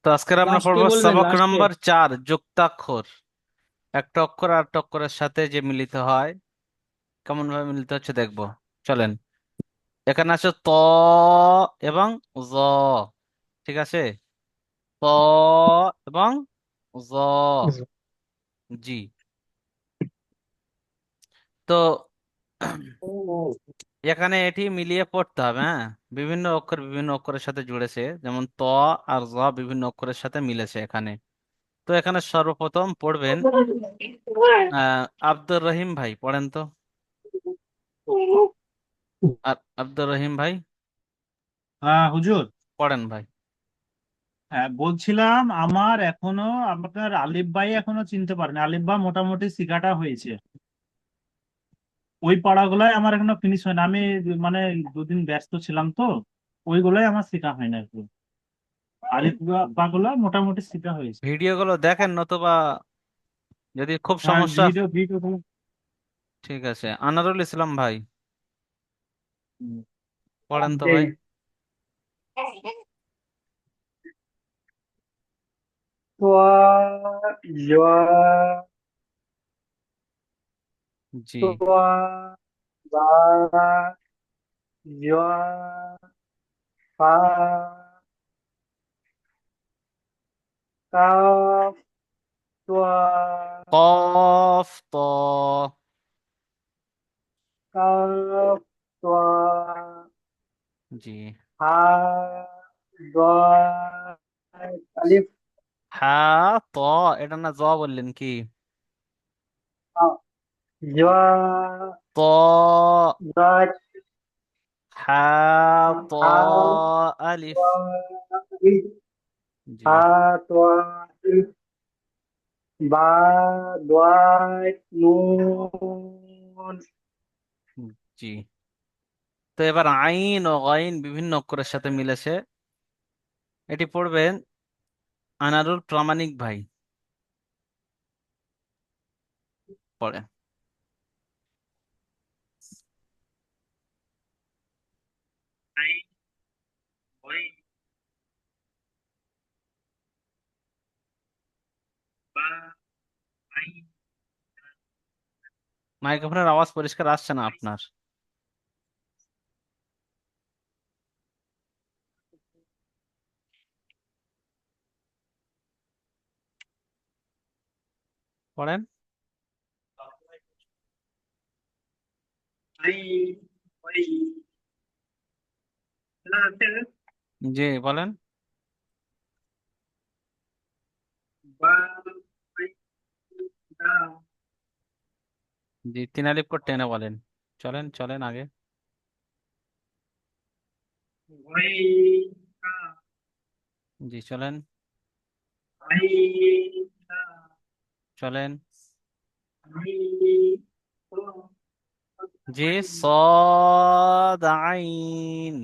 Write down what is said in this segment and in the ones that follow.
তো আজকের আমরা লাস্টে পড়বো বলবেন, সবক লাস্টে। নাম্বার 4, যুক্তাক্ষর। একটা অক্ষর আর একটা অক্ষরের সাথে যে মিলিত হয়, কেমন ভাবে মিলিত হচ্ছে দেখবো। চলেন, এখানে আছে ত এবং জ। ঠিক আছে, ত এবং জ। জি। তো এখানে এটি মিলিয়ে পড়তে হবে, হ্যাঁ। বিভিন্ন অক্ষর বিভিন্ন অক্ষরের সাথে জুড়েছে, যেমন ত আর জ বিভিন্ন অক্ষরের সাথে মিলেছে এখানে। তো এখানে সর্বপ্রথম পড়বেন আব্দুর রহিম ভাই, পড়েন তো। আর আব্দুর রহিম ভাই, হ্যাঁ হুজুর। পড়েন ভাই। হ্যাঁ বলছিলাম, আমার এখনো আপনার আলিফ বাই এখনো চিনতে পারেন, আলিফ বা মোটামুটি শিখাটা হয়েছে। ওই পাড়াগুলাই আমার এখনো ফিনিশ হয় না। আমি মানে দুদিন ব্যস্ত ছিলাম তো, ওইগুলাই আমার শেখা হয় না একটু। আলিফ বা গুলা মোটামুটি শেখা হয়েছে। ভিডিওগুলো দেখেন, নতুবা যদি খুব হ্যাঁ, সমস্যা। Video video. ঠিক আছে, আনারুল ইসলাম ভাই, পড়েন তো ভাই। এই তোয়া, ইয়া, জি। তোয়া, বা, ইয়া, ফা, কাফ, তোয়া, কফ ত। কাফ, তোয়া, জি। হা, দোয়া, আলিফ, হ্যাঁ ত, এটা না জ বললেন কি? হা, ইয়া, ত। দাল, হ্যাঁ ত। হা, আলিফ। তোয়া, আলিফ, জি। হা, তোয়া, আলিফ, বা, দোয়া, নুন। জি। তো এবার আইন ও গাইন বিভিন্ন অক্ষরের সাথে মিলেছে, এটি পড়বেন আনারুল প্রামাণিক ভাই, পড়ে। আইন, ওই, বা, আইন। মাইক্রোফোনের আওয়াজ পরিষ্কার আসছে না আপনার, পড়েন। আইন, ওই, না আছে না? জি বলেন। বা, আইন, দা, জি, তিন আলিফ করে টেনে বলেন। চলেন চলেন আগে। ওই, কা, জি চলেন। আইন, দা, চলেন। আইন, ও, জি, আইন, সদ আইন।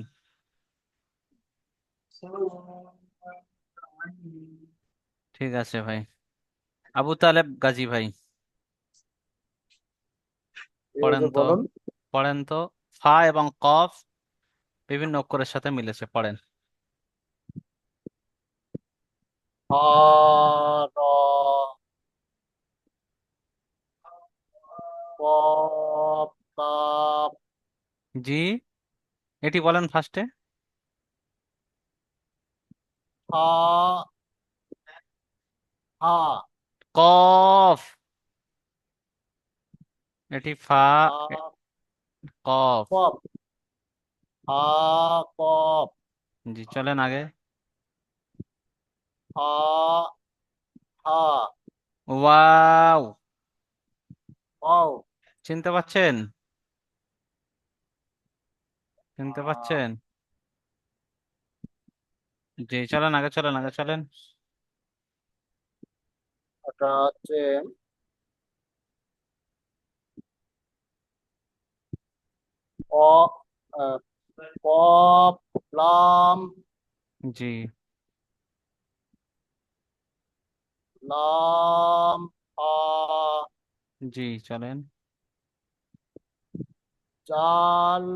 সো, আইন। ঠিক আছে ভাই। আবু তালেব গাজী ভাই, পড়েন এবার তো। বলুন। পড়েন তো। ফা এবং কফ বিভিন্ন অক্ষরের সাথে মিলেছে, পড়েন। হ, র, কপ, কাপ, জি, এটি বলেন ফার্স্টে। হা, হা, কফ, এটি ফা। হা, এ- কফ। কপ, হা, কপ, জি চলেন আগে। হা, হা, ওয়াও, ওয়াও, চিনতে পাচ্ছেন? চিনতে আহ, পাচ্ছেন? জি চলেন আগে, চলেন আগে, চলেন। এটা হচ্ছে অ, আহ, কপ, লাম, জি। লাম, হা, জি চলেন। জাল,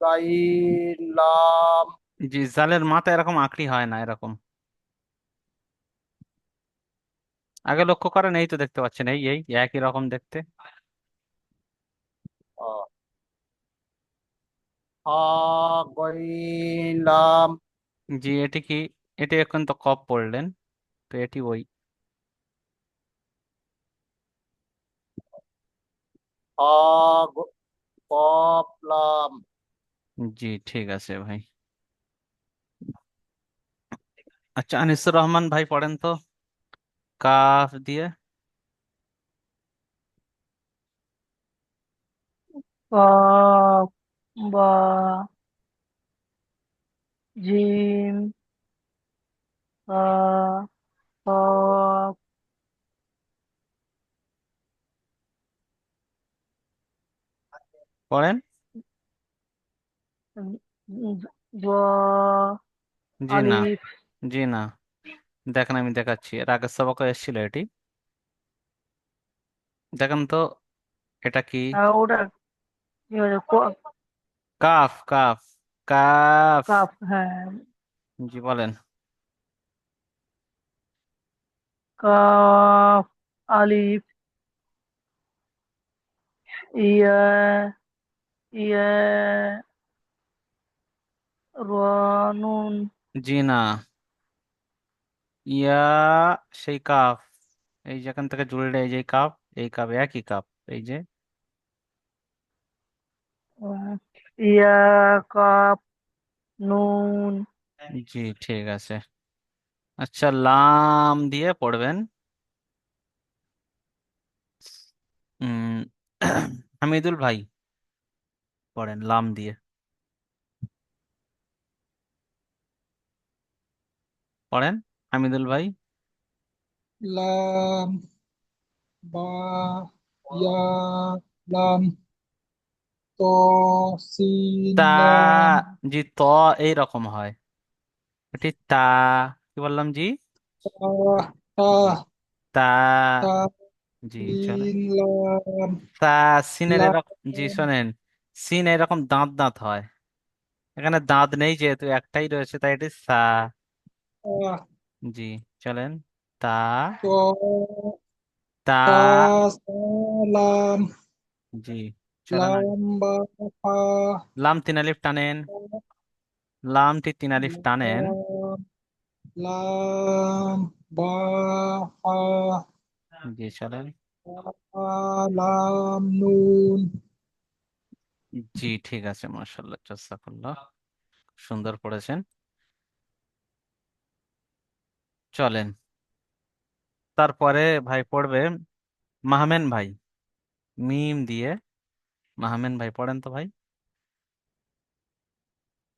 গাইলাম, জি, জালের মাথা এরকম আকড়ি হয় না এরকম। আগে লক্ষ্য করেন, এই তো দেখতে পাচ্ছেন, এই এই একই রকম দেখতে। ও, হা গইলাম। জি, এটি কি? এটি এখন তো কপ পড়লেন, তো এটি ওই। হা কপলাম। জি, ঠিক আছে ভাই। আচ্ছা, আনিসুর রহমান ভাই পড়েন তো, কাফ দিয়ে। কফ, বা, জিম, কা, কফ, পড়েন। জ, জি না, আলিফ। জি না, দেখেন আমি দেখাচ্ছি, এর আগের সবকে এসেছিল এটি। দেখেন তো, এটা কি? ওটা কি বলে, কাফ, কাফ, কাফ। কাফ, হ্যাঁ। জি বলেন। কাফ, আলিফ, ইয়া, ইয়া, র, নুন। জি না, ইয়া, সেই কাফ, এই যেখান থেকে জুড়ে এই যে কাপ, এই কাপ একই কাপ, এই যে। ইয়া, কাফ, নুন। জি, ঠিক আছে। আচ্ছা, লাম দিয়ে পড়বেন। উম হামিদুল ভাই পড়েন লাম দিয়ে, পড়েন হামিদুল ভাই। লাম, বা, ইয়া, লাম, ত, সিন, তা, লাম, জি, ত এই রকম হয়, এটি তা। কি বললাম জি? তা, তা, তা। তা, জি, চলে। সিন, লাম, তা, সিনের লাম, এরকম, জি শোনেন, সিন এরকম দাঁত দাঁত হয়, এখানে দাঁত নেই যেহেতু একটাই রয়েছে, তাই এটি সা। তা, জি, চলেন। তা, ত, তা। তা, সা, লাম, জি, চলেন আগে। লাম, বা, পা, লাম তিন আলিফ টানেন, লামটি তিন আলিফ টানেন। লাম, লাম, বা, পা, জি, চলেন। পা, লাম, নুন। জি, ঠিক আছে, মাশাআল্লাহ, জাযাকাল্লাহ, সুন্দর পড়েছেন। চলেন, তারপরে ভাই পড়বে মাহমেন ভাই, মিম দিয়ে। মাহমেন ভাই পড়েন তো ভাই।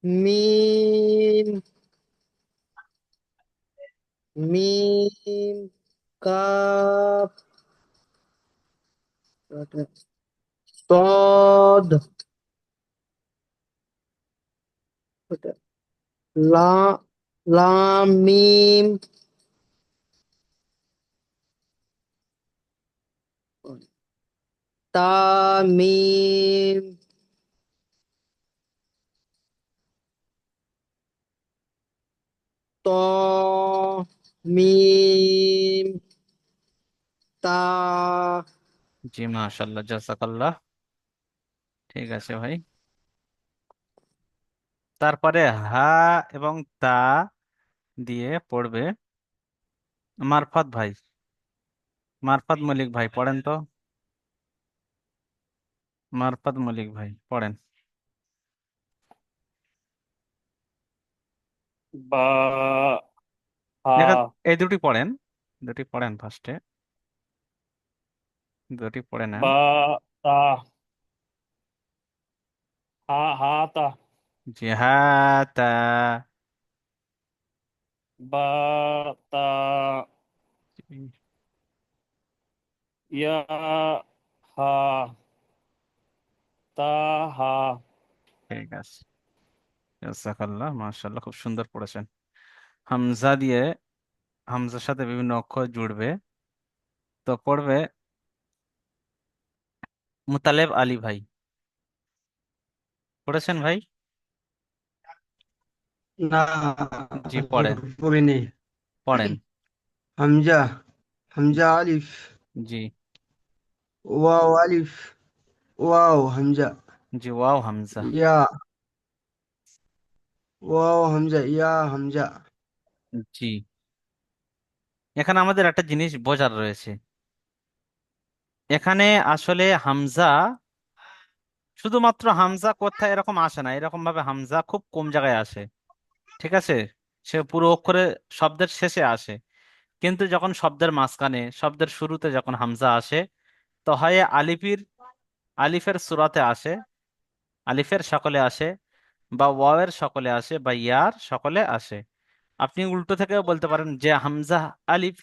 মিম, মিম, কাপ, সদ, লা, লাম, মিম, তা, মিম, ত, মিম, তা। জি, মাশাআল্লাহ, জাযাকাল্লাহ, ঠিক আছে ভাই। তারপরে হা এবং তা দিয়ে পড়বে মারফাত ভাই, মারফাত মলিক ভাই পড়েন তো, মারফাত মলিক ভাই পড়েন। বা, হা, এখান, এই দুটি পড়েন, দুটি পড়েন ফার্স্টে, দুটি পড়ে নেন। বা, তা, হা, হা, তা, জি, হা, তা। বা, তা, ইয়া, হা, তা, হা। ঠিক আছে, জাযাকাল্লাহ, মাশাআল্লাহ, খুব সুন্দর পড়েছেন। হামজা দিয়ে, হামজার সাথে বিভিন্ন অক্ষর জুড়বে, তো পড়বে মুতালেব আলী ভাই, পড়েছেন ভাই? না, জি পড়েন, পড়িনি। পড়েন। হামজা, হামজা আলিফ, জি। ওয়াও আলিফ, ওয়াও হামজা, জি ওয়াও হামজা। ইয়া, ওয়াও হামজা, ইয়া হামজা। জি। এখানে আমাদের একটা জিনিস বোঝার রয়েছে। এখানে আসলে হামজা, শুধুমাত্র হামজা কোথায় এরকম আসে না, এরকম ভাবে হামজা খুব কম জায়গায় আসে। ঠিক আছে, সে পুরো অক্ষরে শব্দের শেষে আসে। কিন্তু যখন শব্দের মাঝখানে, শব্দের শুরুতে যখন হামজা আসে, তো হয় আলিফের সূরাতে আসে, আলিফের সকলে আসে, বা ওয়াওয়ের সকলে আসে, বা ইয়ার সকলে আসে। আপনি উল্টো থেকেও বলতে পারেন যে হামজা আলিফ,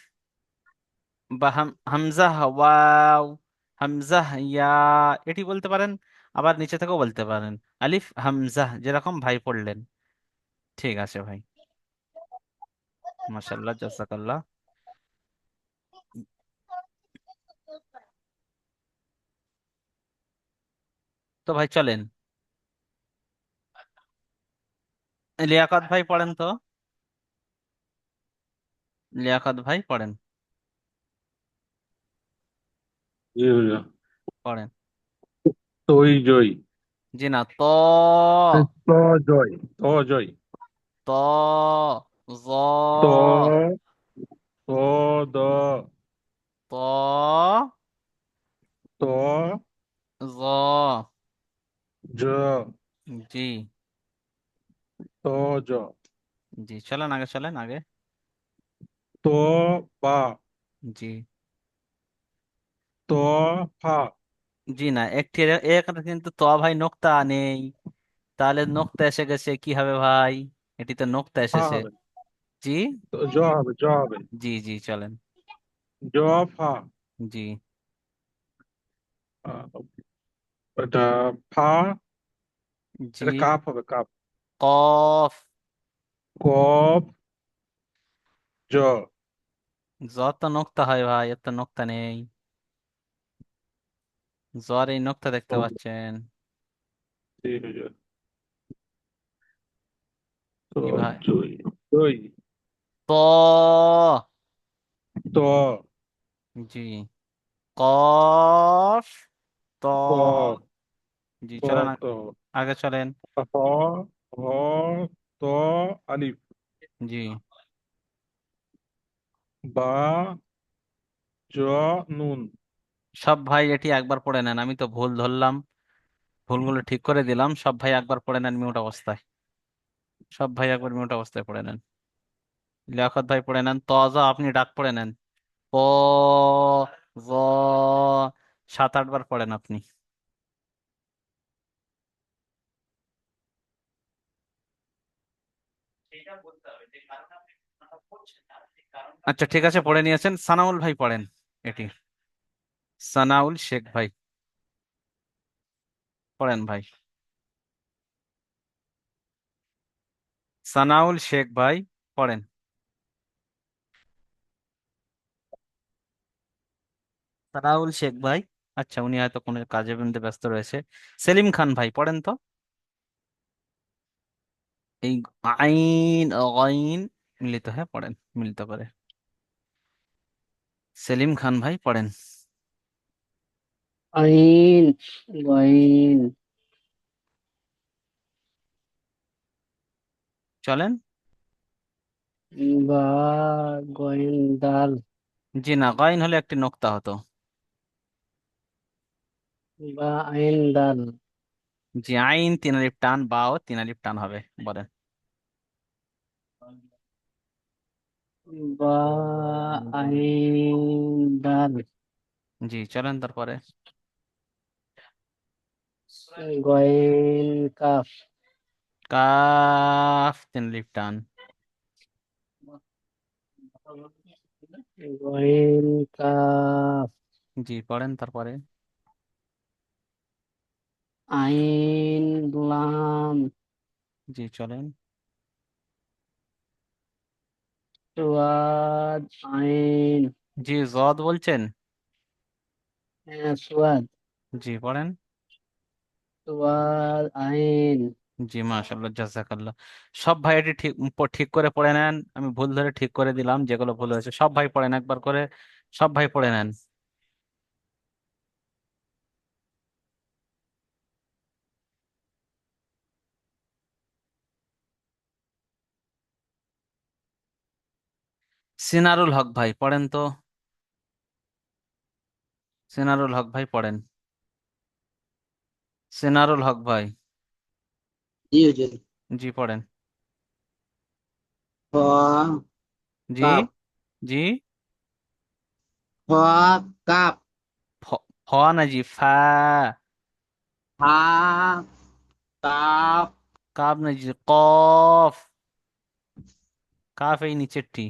বা হামজা ওয়াও, হামজা ইয়া, এটি বলতে পারেন। আবার নিচে থেকেও বলতে পারেন আলিফ হামজা, যেরকম ভাই পড়লেন। ঠিক আছে ভাই, মাশাআল্লাহ, জাযাকাল্লাহ। তো ভাই চলেন, লিয়াকত ভাই পড়েন তো, লিয়াকত ভাই পড়েন, জি হুজুর। পড়েন। তৈ জয়। জি না, ত জয়। ত জয়। ত জ ত ত দ ত ত জ। জ জি। ত জ। জি চলেন আগে, চলেন আগে। ত বা। জি। ত ফা। জি না, এখানে কিন্তু ত ভাই নোক্তা নেই। তাহলে নোক্তা এসে গেছে কি হবে ভাই? এটিতে নোক্তা ফা এসেছে। হবে। জি। জ হবে, জ হবে। জি জি চলেন। জ ফা। জি। আহ, এটা ফা। জি। এটা কাপ হবে, কাপ। কফ। কপ জ। জ তো নোক্তা হয় ভাই, এর তো নোক্তা নেই। জ্বর এই নোক্তা দেখতে পাচ্ছেন। ঠিক আছে। তো কি ভাই? জয়। জয়। ত। ত জি। কফ। ত। ক জি ক চলেন ত আগে চলেন। হ হ ত আলিফ। জি। বা জ নুন। সব ভাই এটি একবার পড়ে নেন, আমি তো ভুল ধরলাম, ভুলগুলো ঠিক করে দিলাম। সব ভাই একবার পড়ে নেন মিউট অবস্থায়, সব ভাই একবার মিউট অবস্থায় পড়ে নেন। লিয়াকত ভাই পড়ে নেন। আপনি ডাক পড়ে নেন। প জ, 7-8 বার পড়েন আপনি। আচ্ছা ঠিক আছে, পড়ে নিয়েছেন। সানাউল ভাই পড়েন এটি, সানাউল শেখ ভাই পড়েন ভাই, সানাউল শেখ ভাই পড়েন। সানাউল শেখ ভাই, আচ্ছা উনি হয়তো কোনো কাজে বিন্দু ব্যস্ত রয়েছে। সেলিম খান ভাই পড়েন তো, এই আইন গাইন মিলিত, হ্যাঁ পড়েন মিলিত করে। সেলিম খান ভাই পড়েন। আইন, গাইন, চলেন। বা, গইন, দাল, জি না, গাইন হলে একটি নোক্তা হতো। বা আইন দাল, জি, আইন 3 আলিফ টান, বাও 3 আলিফ টান হবে, বলেন। বা আইন দাল, জি চলেন তারপরে। গইন কাফ, কাফ 3 আলিফ টান। গইন কাফ, জি পড়েন তারপরে। আইন লাম, জি চলেন। সুয়াদ, আইন, জি জদ বলছেন। সুয়াদ, জি পড়েন। সুয়াদ, আইন, জি, মাশাআল্লাহ, জাযাকাল্লাহ। সব ভাই এটি ঠিক ঠিক করে পড়ে নেন। আমি ভুল ধরে ঠিক করে দিলাম, যেগুলো ভুল হয়েছে সব ভাই পড়েন একবার করে। সব ভাই পড়ে নেন। সিনারুল হক ভাই পড়েন তো। সিনারুল হক ভাই পড়েন। সিনারুল হক ভাই। জি হুজুর। জি পড়েন। খ জি। কাপ, জি। খ কাপ, ফ ফ না জি, ফা। হা কাপ, কাব না জি, কফ। কাফ এই নিচেরটি।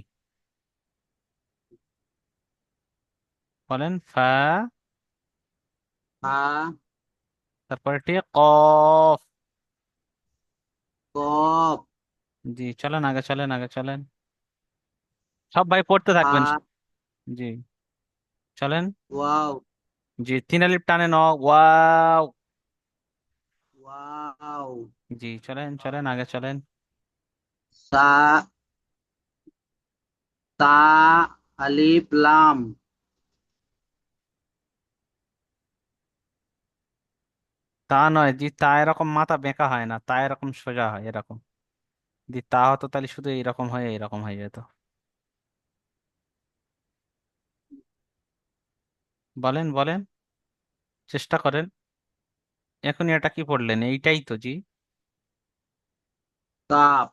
বলেন ফা। হা তারপরেরটি কফ। কপ, জি, চলেন আগে, চলেন আগে, চলেন। সব ভাই পড়তে হা থাকবেন। জি, চলেন। ওয়াও, জি, তিন আলিফ টানে ন, ওয়াও। ওয়াও, জি, চলেন চলেন আগে, চলেন। সা তা আলিফ লাম, তা নয় জি, তা এরকম মাথা বেঁকা হয় না, তা এরকম সোজা হয় এরকম। যদি তা হতো তাহলে শুধু এইরকম হয়ে এইরকম হয়ে যেত। বলেন বলেন, চেষ্টা করেন। এখনই এটা কি পড়লেন? এইটাই তো জি। কাপ,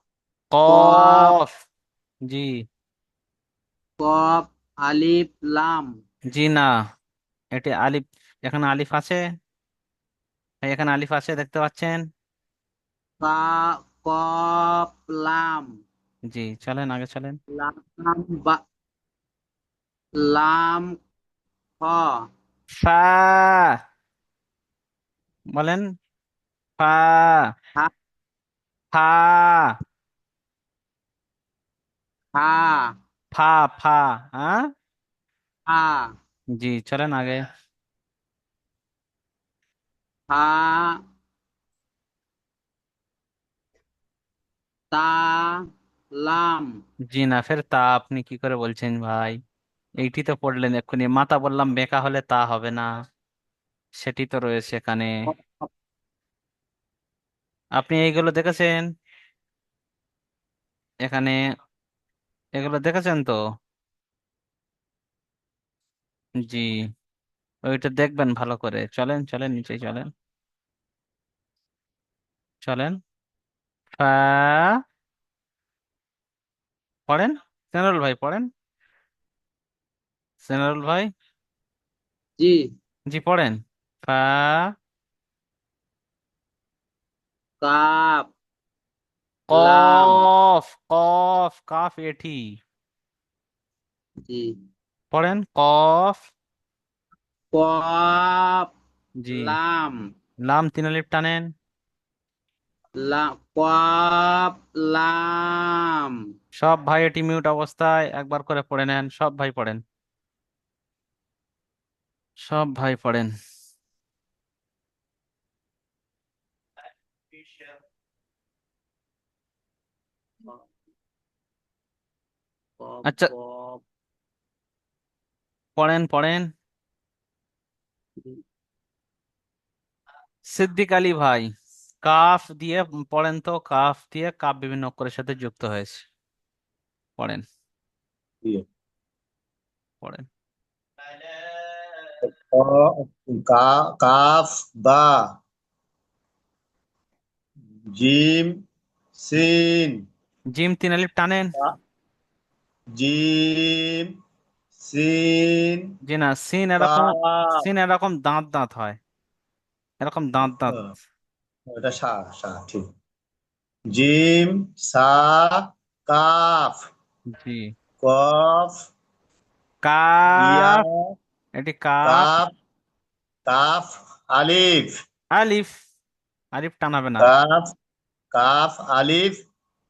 কপ, কফ। জি। কপ আলিফ লাম, জি না, এটি আলিফ। এখানে আলিফ আছে। এই এখানে আলিফ আছে, দেখতে পাচ্ছেন? কা কপ লাম, জি, চলেন আগে, চলেন। লাম বা লাম খ, ফা। বলেন ফা। হা ফা। হা ফা। ফা। হ্যাঁ। হা জি, চলেন আগে। হা তা লাম, জি না, ফের তা আপনি কি করে বলছেন ভাই? এইটি তো পড়লেন এক্ষুনি, মাতা বললাম বেঁকা হলে তা হবে না, সেটি তো রয়েছে এখানে। আপনি এইগুলো দেখেছেন এখানে? এগুলো দেখেছেন তো? জি, ওইটা দেখবেন ভালো করে। চলেন চলেন নিচে চলেন। চলেন। ফা। পড়েন। সেনারুল ভাই পড়েন। সেনারুল ভাই। জি জি পড়েন। ফা। কাপ লাম, কফ। কফ কাফ এটি। জি পড়েন কফ। কপ জি। লাম, লাম তিন আলিফ টানেন। কপ লাম, সব ভাই এটি মিউট অবস্থায় একবার করে পড়ে নেন, সব ভাই পড়েন। সব ভাই পড়েন। কপ আচ্ছা, কপ, পড়েন পড়েন। সিদ্দিক আলী ভাই, কাফ দিয়ে পড়েন তো। কাফ দিয়ে, কাফ বিভিন্ন অক্ষরের সাথে যুক্ত হয়েছে। পড়েন। পড়েন। কাফ বা, জিম সিন, জিম তিন আলিফ টানেন। জিম সিন জি না, সিন এরকম। কাফ। সিন এরকম দাঁত দাঁত হয়, এরকম দাঁত দাঁত। হ্যাঁ, এটা সা সা ঠিক। জিম সা কাফ, জি। কফ ইয়া কাফ। এটি কাফ। কাফ, কাফ আলিফ, আলিফ। আলিফ টানাবে না। কাফ কাফ আলিফ,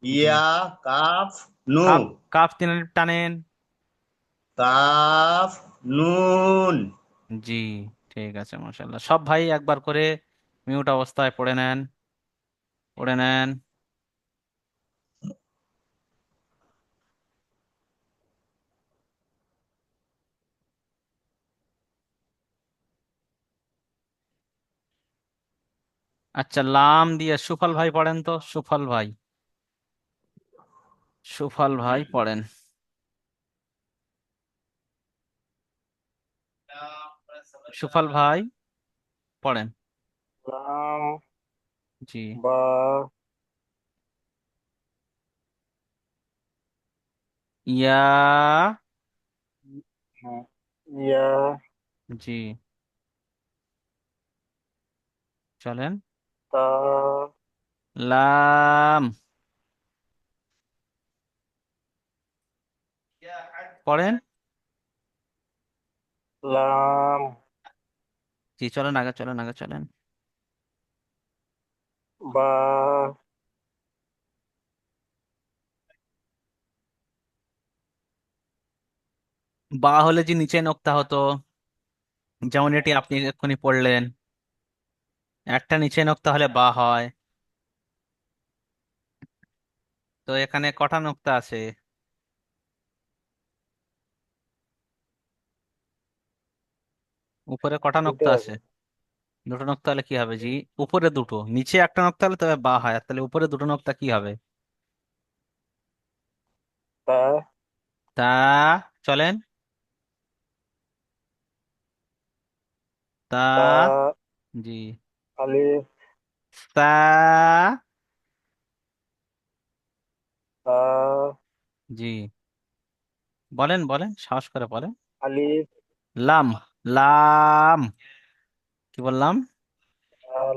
জি। ইয়া কাফ নু, কাফ। কাফ তিন আলিফ টানেন। কাফ নুন। জি, ঠিক আছে, মাশাআল্লাহ। সব ভাই একবার করে মিউট অবস্থায় পড়ে নেন। পড়ে নেন। আচ্ছা, লাম দিয়ে সুফল ভাই পড়েন তো, সুফল ভাই, সুফল ভাই পড়েন। সুফল ভাই পড়েন। লাম জি। বা ইয়া। হ্যাঁ, ইয়া জি, চলেন। তা লাম পড়েন। লাম জি, চলেন আগে, চলেন আগে, চলেন। বা বা হলে যে নিচে নোক্তা হতো, যেমন এটি আপনি এক্ষুনি পড়লেন, একটা নিচে নোক্তা হলে বা হয়। তো এখানে কটা নোক্তা আছে? উপরে কটা দুটো নোক্তা আছে? আছে। দুটো নোক্তা হলে কি হবে জি? উপরে দুটো, নিচে একটা নোক্তা হলে তবে বা হয়, আর তাহলে উপরে দুটো নোক্তা কি হবে? তা তা। চলেন। তা। তা জি। আলিফ তা। তা জি, বলেন বলেন, সাহস করে বলেন। আলিফ লাম। লাম। কি বললাম?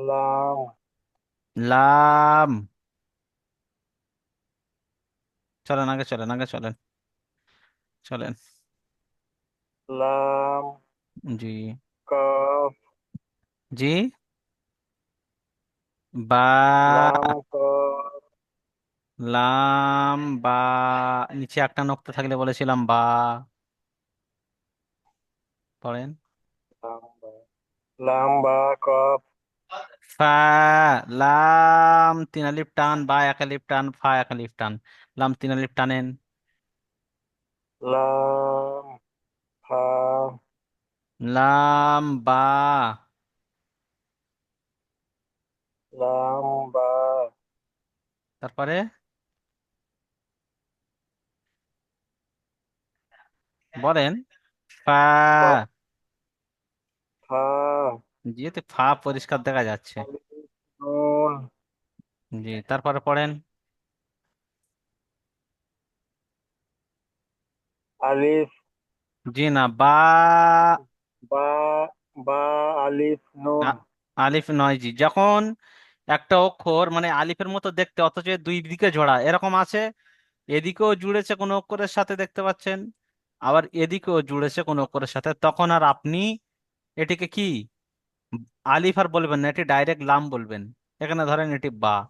লাম লাম। চলেন আগে, চলেন আগে, চলেন, চলেন। লাম জি। কফ জি। বা। লাম কফ লাম বা। নিচে একটা নোক্তা থাকলে বলেছিলাম বা। পড়েন। লাম বা লাম বা কফ ফা। লাম তিন আলিফ টান, বা এক আলিফ টান, ফা এক আলিফ টান। লাম তিন আলিফ টানেন। লাম হা লাম বা। লাম বা তারপরে বলেন। ফা। কফ ফা যেহেতু ফা পরিষ্কার দেখা যাচ্ছে। আলিফ নুন জি, তারপরে পড়েন। আলিফ জি না, বা। বা বা আলিফ নুন আ- আলিফ নয় জি, যখন একটা অক্ষর মানে আলিফের মতো দেখতে অথচ এর দুই দিকে জোড়া এরকম আছে, এদিকেও জুড়েছে কোনো অক্ষরের সাথে দেখতে পাচ্ছেন, আবার এদিকেও জুড়েছে কোনো অক্ষরের সাথে, তখন আর আপনি এটিকে কি আলিফ আর বলবেন না, এটি ডাইরেক্ট লাম বলবেন। এখানে ধরেন এটি বা,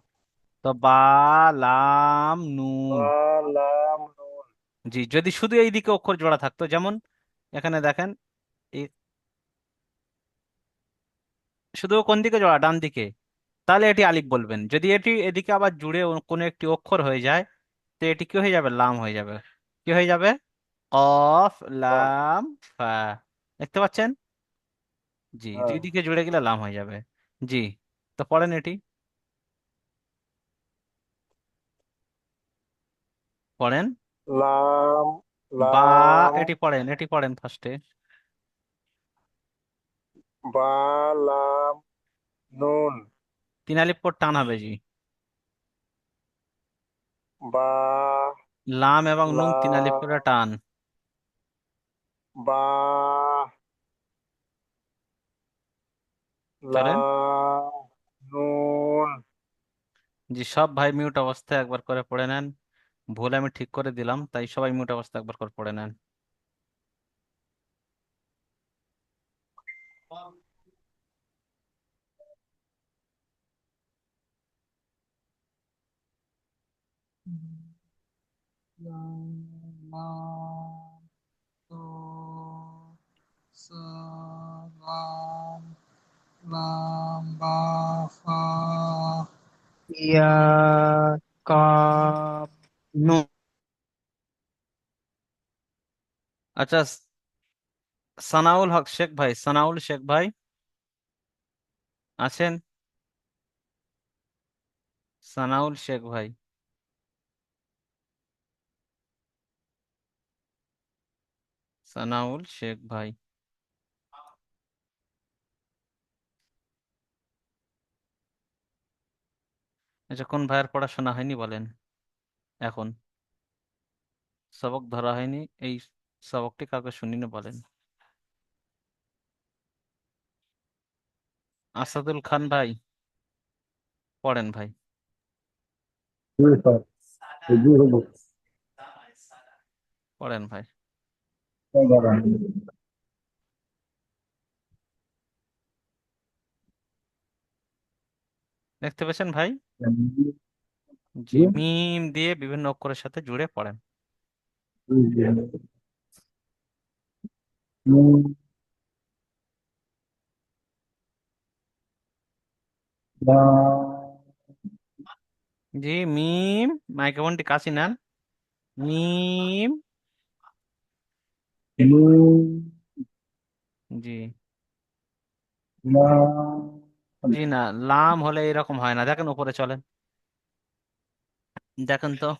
তো বা লাম নুন। বা লাম নুন জি, যদি শুধু এই দিকে অক্ষর জোড়া থাকতো, যেমন এখানে দেখেন, এই শুধু কোন দিকে জোড়া, ডান দিকে, তাহলে এটি আলিফ বলবেন। যদি এটি এদিকে আবার জুড়ে কোনো একটি অক্ষর হয়ে যায়, তো এটি কি হয়ে যাবে? লাম হয়ে যাবে। কি হয়ে যাবে? কফ লাম লাম ফা। দেখতে পাচ্ছেন? জি, দুই হ্যাঁ দিকে জুড়ে গেলে লাম হয়ে যাবে। জি, তো পড়েন এটি, পড়েন। লাম বা। লাম এটি পড়েন, এটি পড়েন ফার্স্টে। বা লাম নুন তিন আলিফ পর টান হবে জি। বা লাম এবং নুন তিন আলিফ লাম করে টান। বা চলেন। লাম নুন জি, সব ভাই মিউট অবস্থায় একবার করে পড়ে নেন। ভুল আমি ঠিক করে দিলাম, তাই সবাই মিউট অবস্থায় একবার করে পড়ে নেন। লাম তো সালাম লাম বা ফা ইয়া কাফ নুন। আচ্ছা, সানাউল হক শেখ ভাই, সানাউল শেখ ভাই আছেন? সানাউল শেখ ভাই, সানাউল শেখ ভাই। আচ্ছা, কোন ভাইয়ের পড়াশোনা হয়নি বলেন এখন? সবক ধরা হয়নি, এই সবকটি কাউকে শুনিনি বলেন। আসাদুল খান ভাই, পড়েন ভাই। জি স্যার, জি হুজুর। পড়েন ভাই। দেখতে পেয়েছেন ভাই? জি, মিম দিয়ে বিভিন্ন অক্ষরের সাথে জুড়ে পড়েন। জি, মিম, মাইক্রোফোনটি কাছে নেন। মিম। জি। জি না, লাম হলে এরকম হয় না, দেখেন উপরে চলেন, দেখেন তো।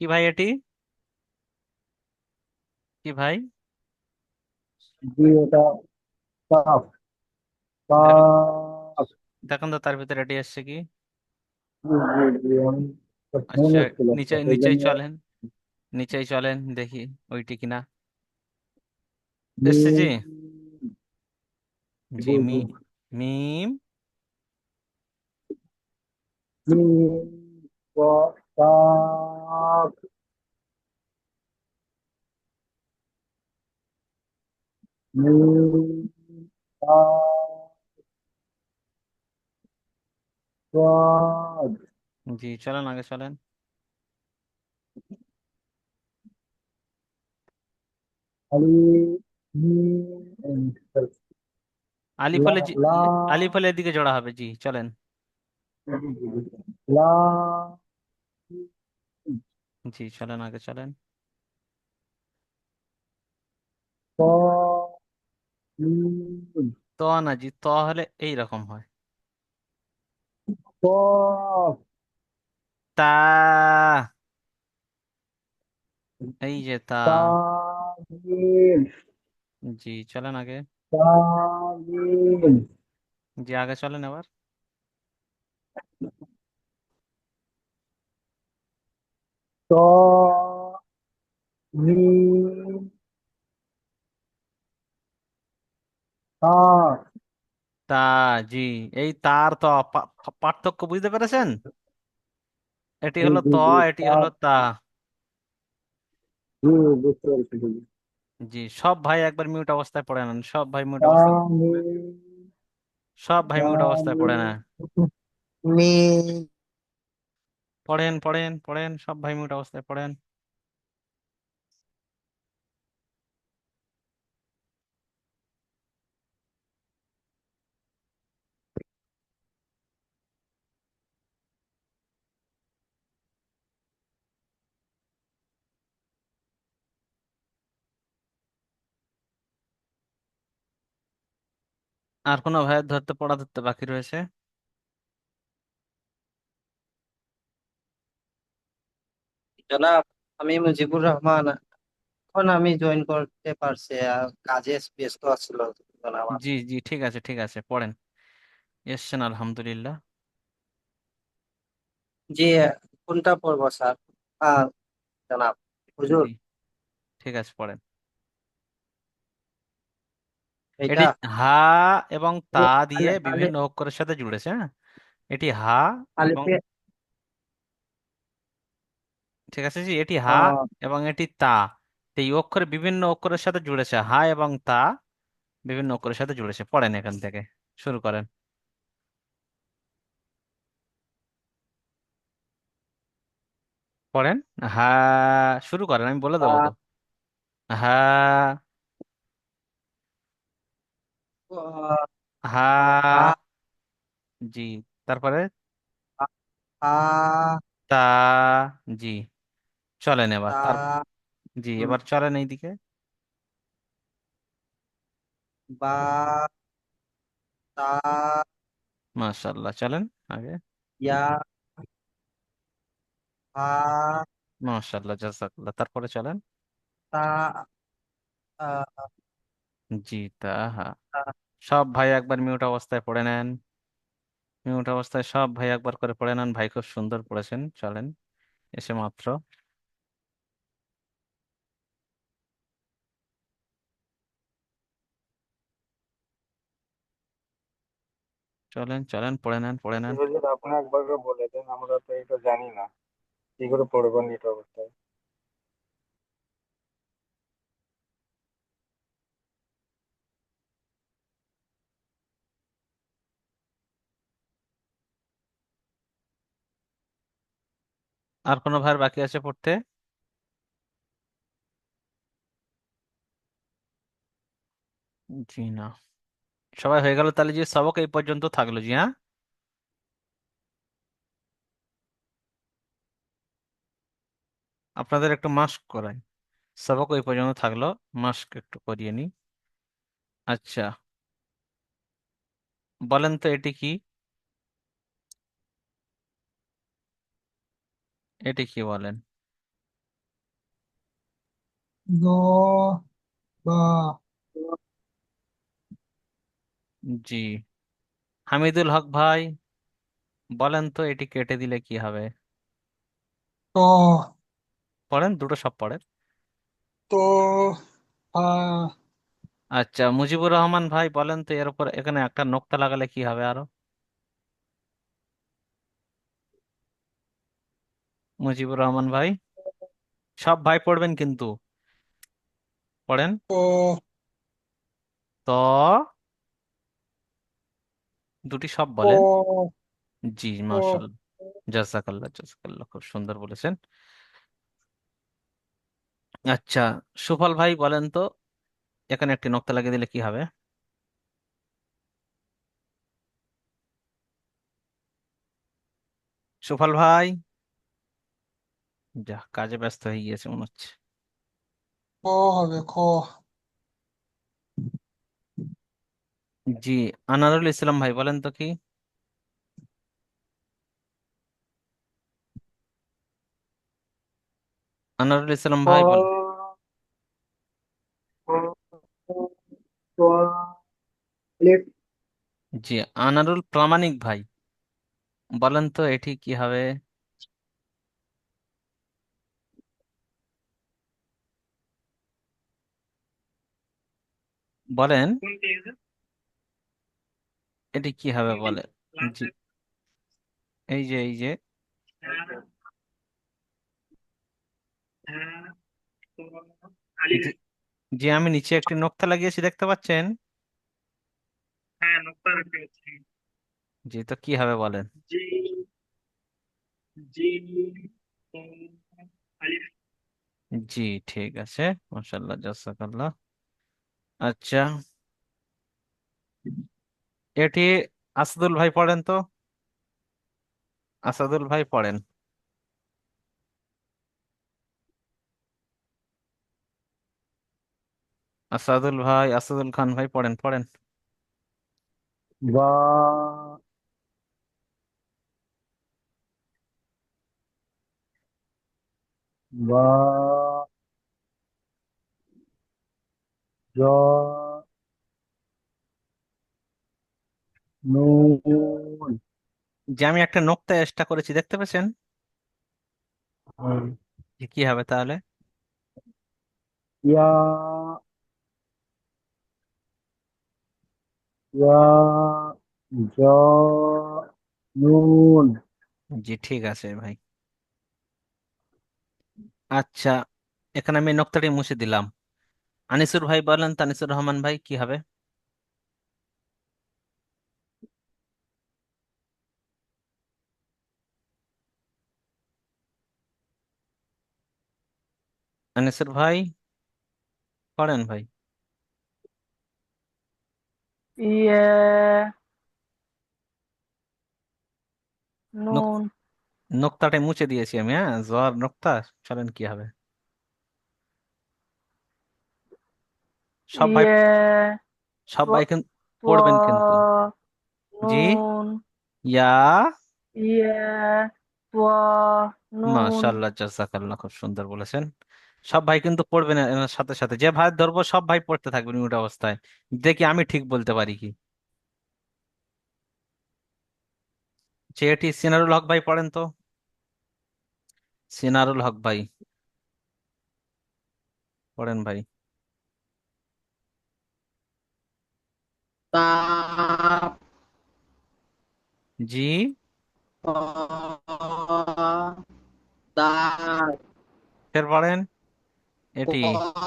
কি ভাই এটি? কি ভাই? জি এটা কাফ, দেখেন, কাফ। দেখেন তো তার ভিতরে এটি আসছে কি। জি জি জি, আমি ফোন আচ্ছা, এসেছিল নিচে এই নিচেই জন্য। চলেন, নিচেই চলেন, দেখি ওইটি কিনা। এসছে জি। মিম, জি, জি জি। মিম। মিম, কাফ, মিম, কাফ, সাদ, জি, চলেন আগে চলেন। আলিফ, মিম, আলিফ লা হলে লা আলিফ হলে এদিকে জোড়া হবে, জি চলেন। লা, জি, চলেন আগে চলেন। ত, মিম, ত না জি, ত হলে এই রকম হয়। কফ, তা, এই যে তা। তাজিম, জি, চলেন আগে। তাজিম, জি, আগে চলেন এবার। ত, মিম, তা। তা, জি, এই তার ত পার্থক্য বুঝতে পেরেছেন? এটি জি হলো জি ত, জি, এটি হলো তা। জি বুঝতে পেরেছি জি। জি, সব ভাই একবার মিউট অবস্থায় পড়ে নেন, সব ভাই মিউট অবস্থায়, তামিম, সব ভাই মিউট অবস্থায় পড়ে তামিম, নেন। মিম পড়েন পড়েন পড়েন, সব ভাই মিউট অবস্থায় পড়েন। আর কোনো ভাইয়ের ধরতে পড়া ধরতে বাকি রয়েছে? জনাব, আমি মুজিবুর রহমান। এখন আমি জয়েন করতে পারছি, কাজে ব্যস্ত আছিল জনাব। জি জি, ঠিক আছে ঠিক আছে, পড়েন। এসছেন আলহামদুলিল্লাহ। জি, কোনটা পড়বো স্যার? হ্যাঁ জনাব। হুজুর, জি, ঠিক আছে, পড়েন। এটা এটি হা এবং তা দিয়ে আলি বিভিন্ন অক্ষরের সাথে জুড়েছে, হ্যাঁ। এটি হা এবং, আলিফে ঠিক আছে জি, এটি হা এবং এটি তা। তো এই অক্ষরে বিভিন্ন অক্ষরের সাথে জুড়েছে, হা এবং তা বিভিন্ন অক্ষরের সাথে জুড়েছে। পড়েন এখান থেকে, শুরু করেন। পড়েন। হা, শুরু করেন, আমি বলে দেবো তো। হা, আহ, হা, হা, জি, তারপরে হা, তা, জি, চলেন এবার তা, তার, জি উম, এবার চলেন এইদিকে। বা, তা, মাশাআল্লাহ, চলেন আগে। ইয়া, হা, মাশাআল্লাহ, জাযাকাল্লাহ, তারপরে চলেন। তা, আহ, জি, তা, হা। তা, সব ভাই একবার মিউট অবস্থায় পড়ে নেন। মিউট অবস্থায় সব ভাই একবার করে পড়ে নেন, ভাই খুব সুন্দর পড়েছেন, চলেন এসে মাত্র। চলেন চলেন, পড়ে নেন পড়ে নেন। হুজুর আপনি একবার করে বলে দেন, আমরা তো এটা জানি না কি করে পড়বো নিট অবস্থায়। আর কোনো ভাইয়ের বাকি আছে পড়তে? জি না, সবাই হয়ে গেল তাহলে, যে সবক এই পর্যন্ত থাকলো, জি হ্যাঁ। আপনাদের একটু মাস্ক করাই, সবক ওই পর্যন্ত থাকলো, মাস্ক একটু করিয়ে নি। আচ্ছা, বলেন তো এটি কি? এটি কি বলেন? গ, বা, জি, হামিদুল হক ভাই, বলেন তো এটি কেটে দিলে কি হবে? ত, পড়েন, দুটো সব পড়েন। ত, হা, আচ্ছা, মুজিবুর রহমান ভাই বলেন তো এর উপর এখানে একটা নোক্তা লাগালে কি হবে আরো? মুজিবুর রহমান ভাই, সব ভাই পড়বেন কিন্তু, পড়েন। ক, তো দুটি সব বলেন। ক, জি, ক, মাশাআল্লাহ, জাযাকাল্লাহ জাযাকাল্লাহ, খুব সুন্দর বলেছেন। আচ্ছা, সুফল ভাই বলেন তো এখানে একটি নোক্তা লাগিয়ে দিলে কি হবে? সুফল ভাই, যা কাজে ব্যস্ত হয়ে গিয়েছে মনে হচ্ছে। খ হবে খ। জি, আনারুল ইসলাম ভাই বলেন তো কি? আনারুল ইসলাম ক, ভাই বলেন। খ, ত, লিপ, জি, আনারুল প্রামাণিক ভাই বলেন তো এটি কি হবে? বলেন এটি কি হবে বলে। জি, এই যে জি, জি, আমি নিচে একটি নোক্তা লাগিয়েছি, দেখতে পাচ্ছেন? জি, তো কি হবে বলেন। জি, ঠিক আছে, মাশাআল্লাহ, জাযাকাল্লাহ। আচ্ছা, এটি আসাদুল ভাই পড়েন তো, আসাদুল ভাই পড়েন। আসাদুল ভাই, আসাদুল খান ভাই পড়েন পড়েন। বা, বা, জ, নুন, যে আমি একটা নোক্তা এক্সট্রা করেছি, দেখতে পেয়েছেন? যে কি হবে তাহলে? ইয়া, ইয়া, জ, নুন, জি, ঠিক আছে ভাই। আচ্ছা, এখানে আমি নোক্তাটি মুছে দিলাম। আনিসুর ভাই বলেন, তানিসুর রহমান ভাই কি হবে? আনিসুর ভাই পড়েন ভাই। ইয়া নোক- নুন নোক্তাটা মুছে দিয়েছি আমি, হ্যাঁ, জর নোক্তা। চলেন কি হবে? সব ভাই, ইয়া সব ভাই কিন্তু ত্ব পড়বেন কিন্তু। জি, নুন ইয়া, ইয়া ত্ব নুন মাশাআল্লাহ, জাযাকাল্লাহ, খুব সুন্দর বলেছেন। সব ভাই কিন্তু পড়বেন এর সাথে সাথে, যে ভাই ধরবো সব ভাই পড়তে থাকবেন মিউট অবস্থায়, দেখি আমি ঠিক বলতে পারি কি। যে এটি সিনারুল হক ভাই পড়েন তো, সিনারুল হক ভাই পড়েন ভাই। কাপ জি, খ দাল ফের পড়েন এটি। কফ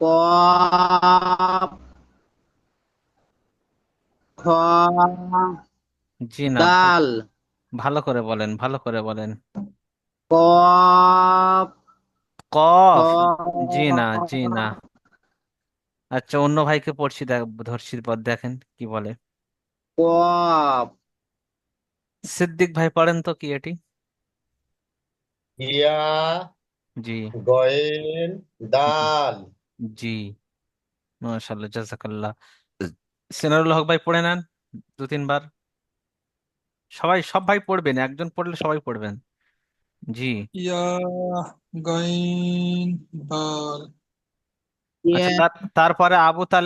কফ খ জি না, দাল ভালো করে বলেন, ভালো করে বলেন। কফ কফ, জি খ না, জি না। আচ্ছা, অন্য ভাইকে পড়ছি, দেখ, ধরছি পর, দেখেন কি বলে। কফ সিদ্দিক ভাই পড়েন তো কি এটি। ইয়া জি, গয়েন দাল জি, মাশাআল্লাহ, জাযাকাল্লাহ। সিনারুল হক ভাই পড়ে নেন দু তিনবার। সবাই, সব ভাই পড়বেন, একজন পড়লে সবাই পড়বেন। জি, ইয়া গাইন দাল। আচ্ছা, ইয়া তারপরে আবু তালেব